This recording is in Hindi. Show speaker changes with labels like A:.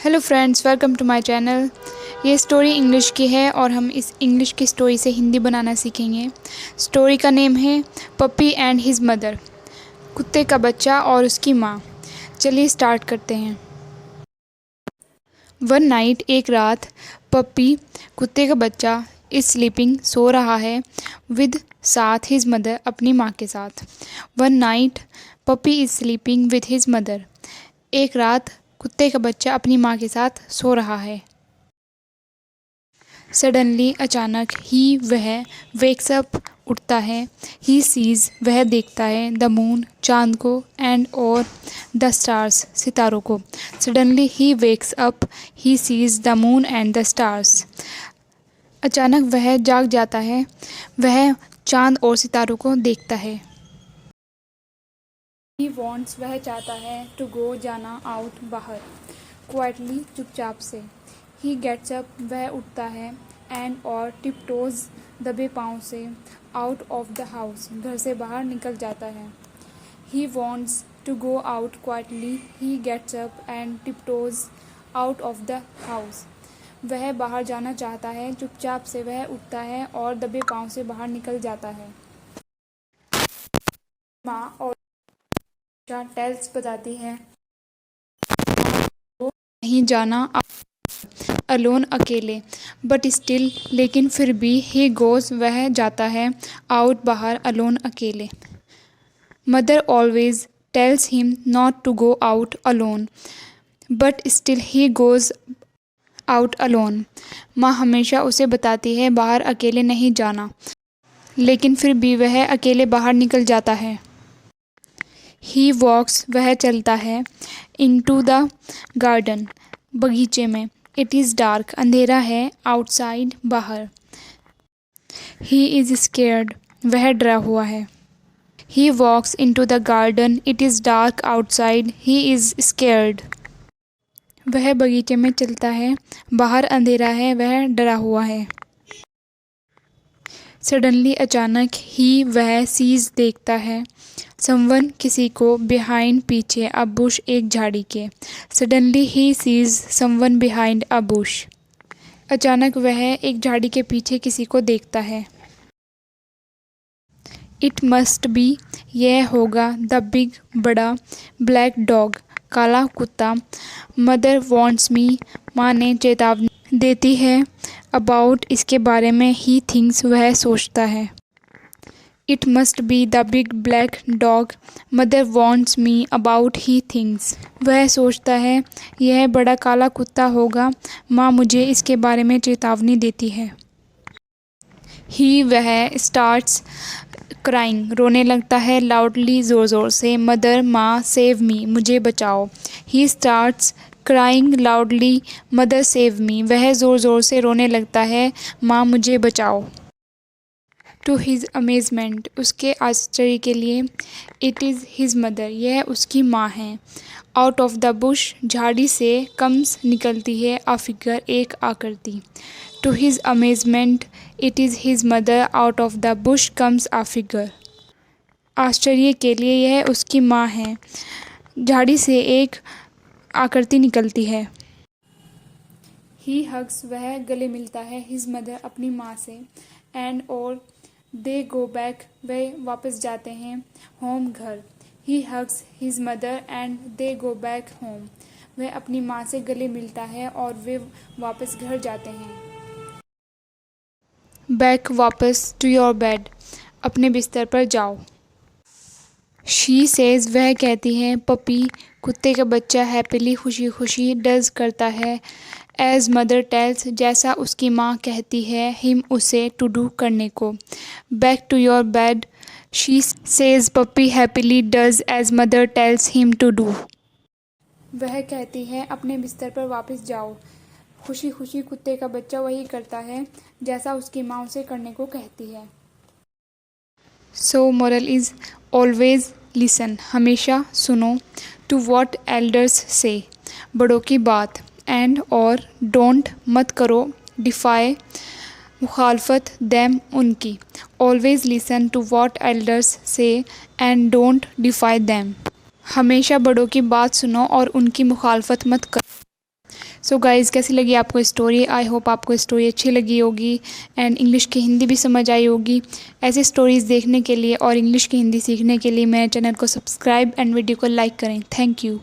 A: Hello friends, welcome to my channel. ये स्टोरी इंग्लिश की है और हम इस इंग्लिश की स्टोरी से हिंदी बनाना सीखेंगे। स्टोरी का नेम है पप्पी एंड हिज मदर, कुत्ते का बच्चा और उसकी माँ। चलिए स्टार्ट करते हैं। वन नाइट, एक रात, पप्पी कुत्ते का बच्चा इज स्लीपिंग, सो रहा है, विद साथ हिज मदर, अपनी माँ के साथ। One night puppy is sleeping with his mother. एक रात कुत्ते का बच्चा अपनी माँ के साथ सो रहा है। सडनली, अचानक, ही वह, वेक्स अप, उठता है, ही सीज, वह देखता है, द मून, चांद को, एंड और द स्टार्स, सितारों को। Suddenly he wakes up, he sees the moon and the stars. अचानक वह जाग जाता है, वह चांद और सितारों को देखता है। ही वॉन्ट्स, वह चाहता है, टू गो, जाना, आउट, बाहर, क्वाइटली, चुपचाप से। ही गेट्स अप, वह उठता है, एंड और टिपटोज, दबे पाँव से, आउट ऑफ द हाउस, घर से बाहर निकल जाता है। He wants to go out quietly, he gets up and tiptoes out of the house. वह बाहर जाना चाहता है, चुपचाप से वह उठता है और दबे पाँव से बाहर निकल जाता है। माँ और टेल्स बताती है, नहीं जाना, अलोन, अकेले, बट स्टिल, लेकिन फिर भी, ही गोज, वह जाता है, आउट, बाहर, अलोन, अकेले। Mother always tells him not to go out alone, but still he goes out alone. माँ हमेशा उसे बताती है बाहर अकेले नहीं जाना, लेकिन फिर भी वह अकेले बाहर निकल जाता है। ही वॉक्स, वह चलता है, इनटू द गार्डन, बगीचे में। इट इज़ डार्क, अंधेरा है, आउटसाइड, बाहर। ही इज़ स्केयर्ड, वह डरा हुआ है। He walks into the garden, it is dark outside, he is scared. वह बगीचे में चलता है, बाहर अंधेरा है, वह डरा हुआ है। सडनली, अचानक, ही, वह, सीज, देखता है, समवन, किसी को, बिहाइंड, पीछे, अ बुश, एक झाड़ी के। Suddenly he sees someone behind a bush. अचानक वह एक झाड़ी के पीछे किसी को देखता है। इट मस्ट बी, यह होगा, द बिग, बड़ा, ब्लैक डॉग, काला कुत्ता। मदर वॉन्ट्स मी, माँ ने चेतावनी देती है, अबाउट, इसके बारे में, ही थिंक्स, वह सोचता है। It must be the big black dog, mother wants me, about, he thinks, वह सोचता है, यह बड़ा काला कुत्ता होगा, माँ मुझे इसके बारे में चेतावनी देती है। ही, वह, स्टार्ट्स क्राइंग, रोने लगता है, लाउडली, ज़ोर ज़ोर से, मदर, माँ, सेव मी, मुझे बचाओ। He starts crying loudly, mother save me, वह ज़ोर ज़ोर से रोने लगता है, माँ मुझे बचाओ। टू हिज अमेजमेंट, उसके आश्चर्य के लिए, इट इज़ हिज मदर, यह उसकी माँ है। आउट ऑफ द बुश, झाड़ी से, कम्स, निकलती है, अ फिगर, एक आकृति। To his amazement, it is his mother, out of the bush comes a figure. आश्चर्य के लिए, यह उसकी माँ है, झाड़ी से एक आकृति निकलती है। ही हग्स, वह गले मिलता है, हिज मदर, अपनी माँ से, एंड और दे गो बैक, वे वापस जाते हैं, होम, घर। He hugs his mother and they go back home, वह अपनी माँ से गले मिलता है और वे वापस घर जाते हैं। बैक, वापस, टू योर बेड, अपने बिस्तर पर जाओ। शी सेज, वह कहती है, पपी, कुत्ते का बच्चा, हैप्पीली, खुशी खुशी, डज, करता है, एज मदर टेल्स, जैसा उसकी माँ कहती है, हिम, उसे, टू डू, करने को। Back to your bed, she says, puppy happily does as mother tells him to do. वह कहती है, अपने बिस्तर पर वापस जाओ, खुशी खुशी कुत्ते का बच्चा वही करता है जैसा उसकी माँ उसे करने को कहती है। सो मोरल इज़, ऑलवेज लिसन, हमेशा सुनो, टू वॉट एल्डर्स से, बड़ों की बात, एंड और, डोंट, मत करो, डिफाई, मुखालफत, दैम, उनकी। Always listen to what elders say and don't defy them, हमेशा बड़ों की बात सुनो और उनकी मुखालफत मत करो। सो गाइज़, कैसी लगी आपको स्टोरी? आई होप आपको स्टोरी अच्छी लगी होगी एंड इंग्लिश की हिंदी भी समझ आई होगी। ऐसी स्टोरीज़ देखने के लिए और इंग्लिश की हिंदी सीखने के लिए मेरे चैनल को सब्सक्राइब एंड वीडियो को लाइक करें। Thank you.